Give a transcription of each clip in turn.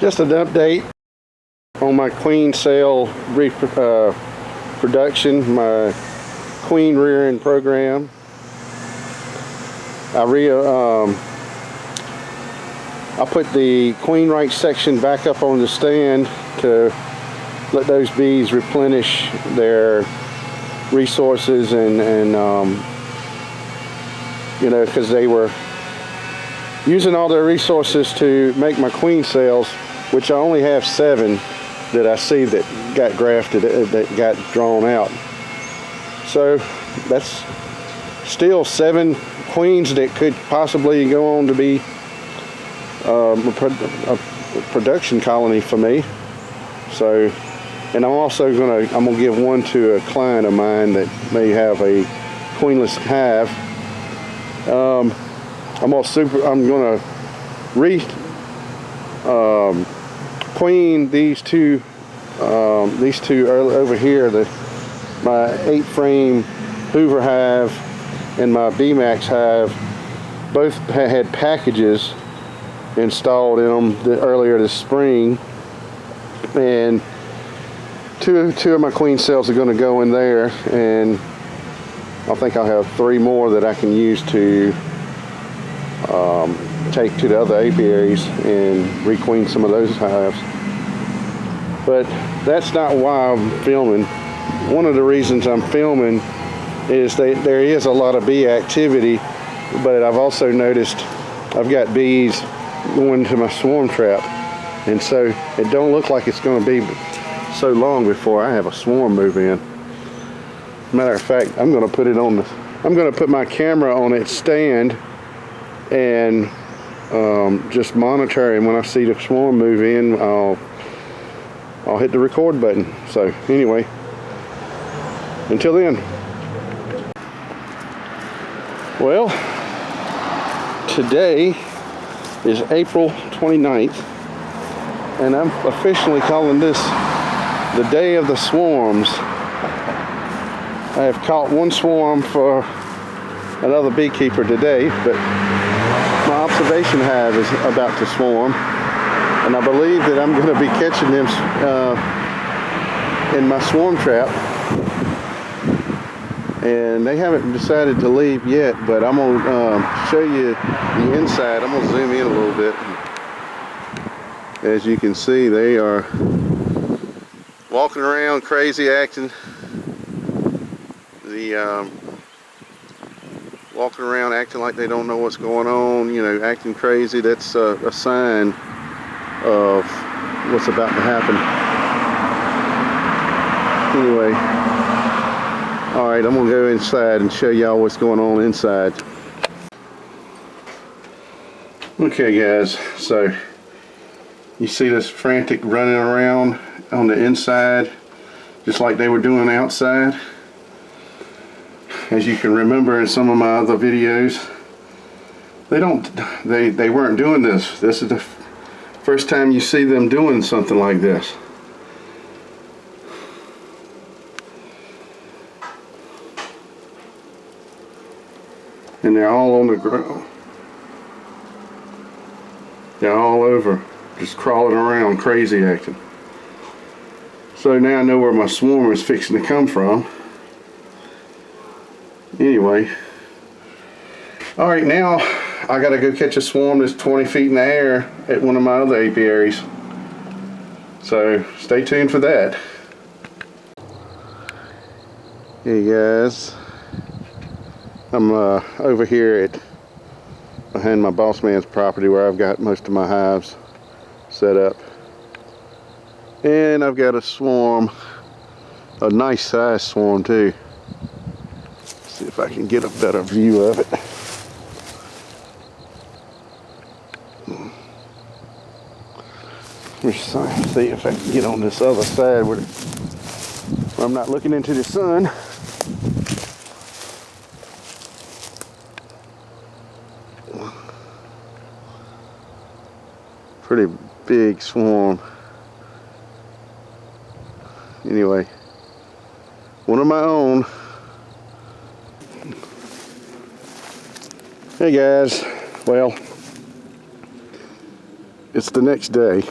Just an update on my queen cell production, my queen rearing program. I put the queen right section back up on the stand to let those bees replenish their resources and you know, because they were using all their resources to make my queen cells, which I only have 7 that I see that got grafted, that got drawn out. So that's still 7 queens that could possibly go on to be a production colony for me. So, and I'm also gonna give one to a client of mine that may have a queenless hive. I'm gonna queen these two over here, my 8-frame Hoover hive and my B-Max hive. Both had packages installed in them earlier this spring, and two of my queen cells are going to go in there, and I think I'll have 3 more that I can use to take to the other apiaries and requeen some of those hives. But that's not why I'm filming. One of the reasons I'm filming is that there is a lot of bee activity, but I've also noticed I've got bees going to my swarm trap, and so it don't look like it's going to be so long before I have a swarm move in. Matter of fact, I'm going to put my camera on its stand and just monitor, and when I see the swarm move in, I'll hit the record button. So anyway, until then. Well, today is April 29th, and I'm officially calling this the day of the swarms. I have caught 1 swarm for another beekeeper today, but my observation hive is about to swarm, and I believe that I'm going to be catching them in my swarm trap. And they haven't decided to leave yet, but I'm going to show you the inside. I'm going to zoom in a little bit. As you can see, they are walking around crazy, acting. Walking around acting like they don't know what's going on, you know, acting crazy. That's a sign of what's about to happen. Anyway, alright, I'm gonna go inside and show y'all what's going on inside. Okay guys, so you see this frantic running around on the inside just like they were doing outside. As you can remember in some of my other videos, they weren't doing this. This is the first time you see them doing something like this. And they're all on the ground. They're all over, just crawling around, crazy acting. So now I know where my swarm is fixing to come from. Anyway, alright, now I gotta go catch a swarm that's 20 feet in the air at one of my other apiaries. So stay tuned for that. Hey guys, I'm over here behind my boss man's property where I've got most of my hives set up, and I've got a swarm, a nice size swarm too. See if I can get a better view of it. Let me see if I can get on this other side where I'm not looking into the sun. Pretty big swarm. Anyway, one of my own. Hey guys, well, it's the next day,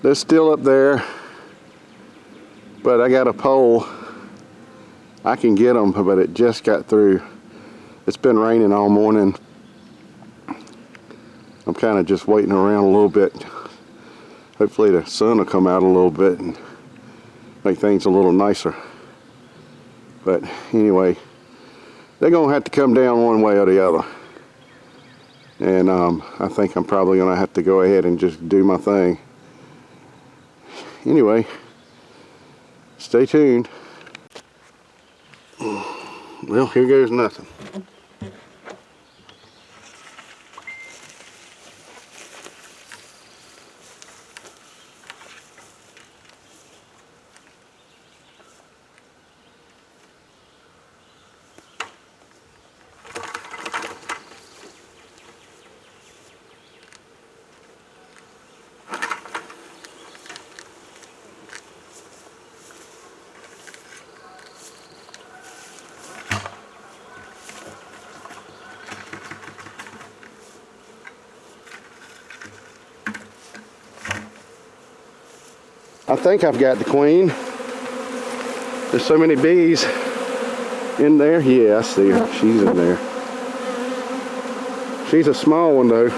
They're still up there, but I got a pole. I can get them, but it just got through. It's been raining all morning. I'm kind of just waiting around a little bit. Hopefully the sun will come out a little bit and make things a little nicer. But anyway, they're gonna have to come down one way or the other. And I think I'm probably gonna have to go ahead and just do my thing. Anyway, stay tuned. Well, here goes nothing. I think I've got the queen. There's so many bees in there. Yeah, I see her. She's in there. She's a small one though.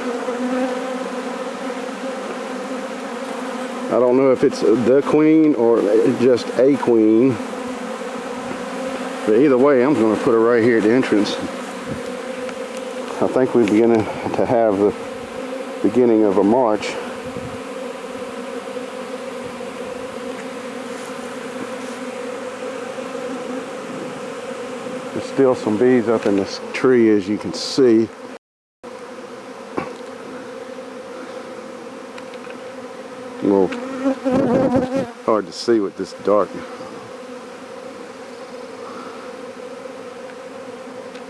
I don't know if it's the queen or just a queen. But either way, I'm going to put her right here at the entrance. I think we're beginning to have the beginning of a march. There's still some bees up in this tree, as you can see. A little hard to see with this dark.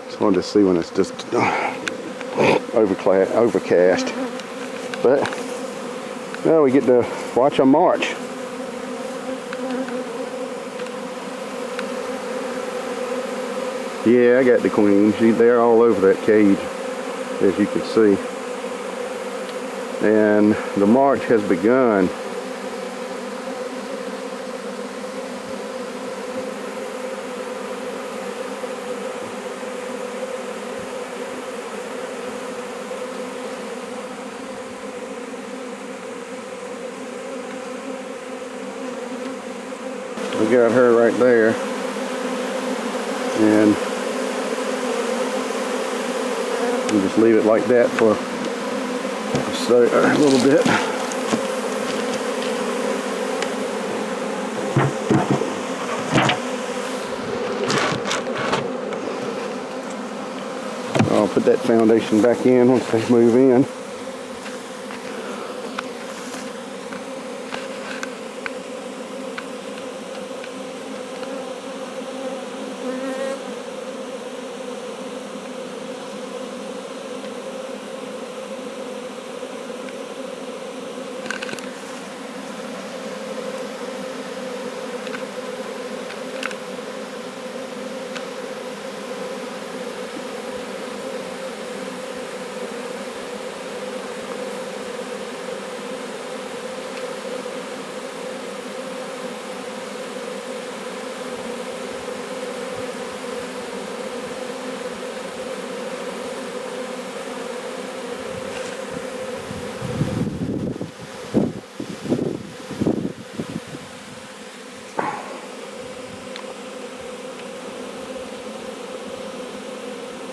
It's hard to see when it's just overcast. But now we get to watch them march. Yeah, I got the queen. They're all over that cage, as you can see. And the march has begun. We got her right there. And we just leave it like that for a little bit. I'll put that foundation back in once they move in.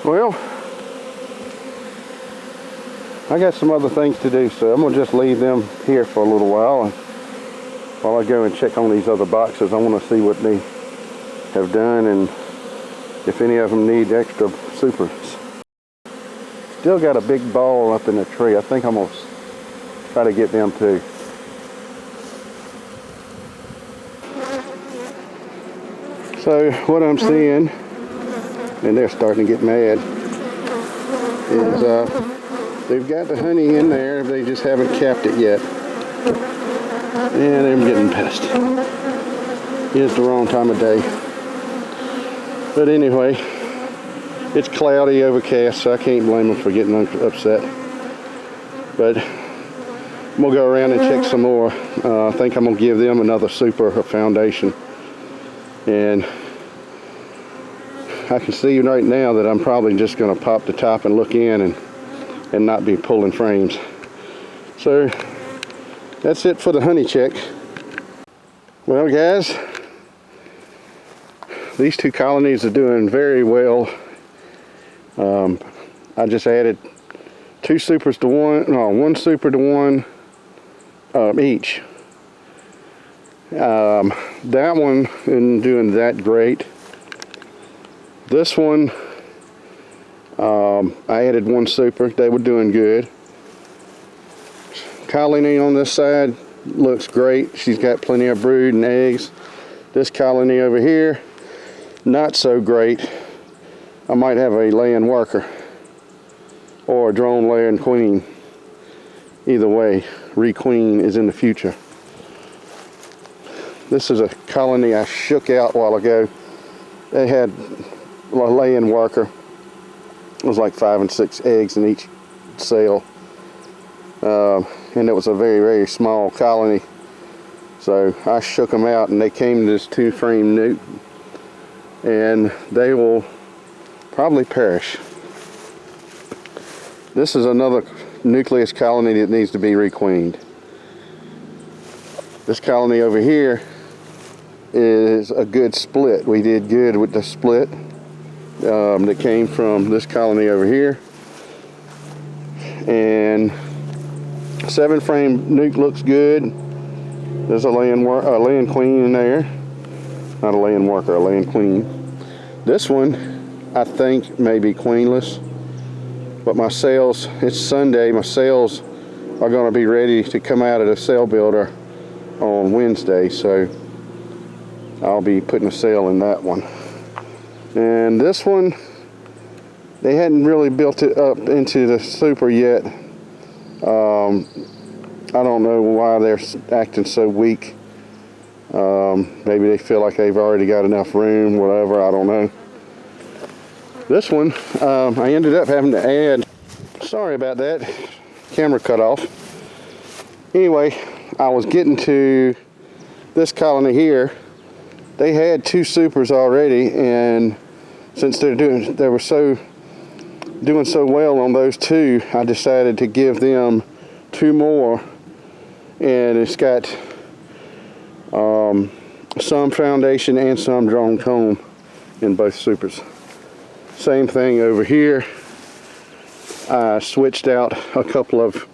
Well, I got some other things to do, so I'm going to just leave them here for a little while. And while I go and check on these other boxes, I want to see what they have done and if any of them need extra supers. Still got a big ball up in the tree. I think I'm going to try to get them too. So what I'm seeing, and they're starting to get mad, is they've got the honey in there, they just haven't capped it yet. And I'm getting pissed. It's the wrong time of day. But anyway, it's cloudy, overcast, so I can't blame them for getting upset. But I'm gonna go around and check some more. I think I'm gonna give them another super foundation. And I can see right now that I'm probably just gonna pop the top and look in and not be pulling frames. So that's it for the honey check. Well guys, these two colonies are doing very well. I just added two supers to one, no, one super to one each. That one isn't doing that great. This one, I added one super. They were doing good. Colony on this side looks great. She's got plenty of brood and eggs. This colony over here, not so great. I might have a laying worker or a drone laying queen. Either way, requeen is in the future. This is a colony I shook out a while ago. They had a laying worker. It was like 5 and 6 eggs in each cell. And it was a very, very small colony. So I shook them out and they came to this 2-frame nuke. And they will probably perish. This is another nucleus colony that needs to be requeened. This colony over here is a good split. We did good with the split that came from this colony over here. And 7-frame nuke looks good. There's a laying queen in there. Not a laying worker, a laying queen. This one, I think, may be queenless. But my cells, it's Sunday, my cells are going to be ready to come out of the cell builder on Wednesday. So I'll be putting a cell in that one. And this one, they hadn't really built it up into the super yet. I don't know why they're acting so weak. Maybe they feel like they've already got enough room, whatever, I don't know. This one, I ended up having to add, sorry about that, camera cut off. Anyway, I was getting to this colony here. They had 2 supers already, and since they were doing so well on those 2, I decided to give them 2 more. And it's got some foundation and some drone comb in both supers. Same thing over here. I switched out a couple of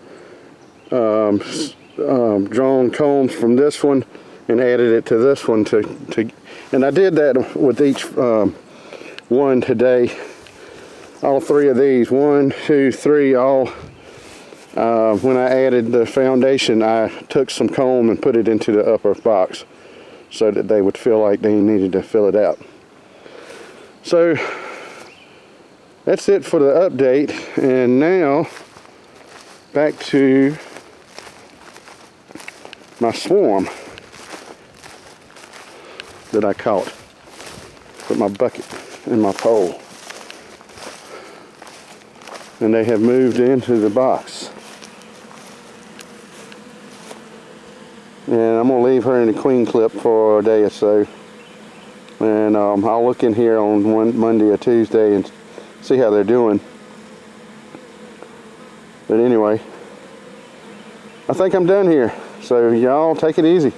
drone combs from this one and added it to this one and I did that with each one today. All 3 of these, 1, 2, 3, all. When I added the foundation, I took some comb and put it into the upper box so that they would feel like they needed to fill it out. So that's it for the update. And now back to my swarm that I caught with my bucket and my pole. And they have moved into the box. And I'm gonna leave her in the queen clip for a day or so. And I'll look in here on Monday or Tuesday and see how they're doing. But anyway, I think I'm done here. So y'all take it easy.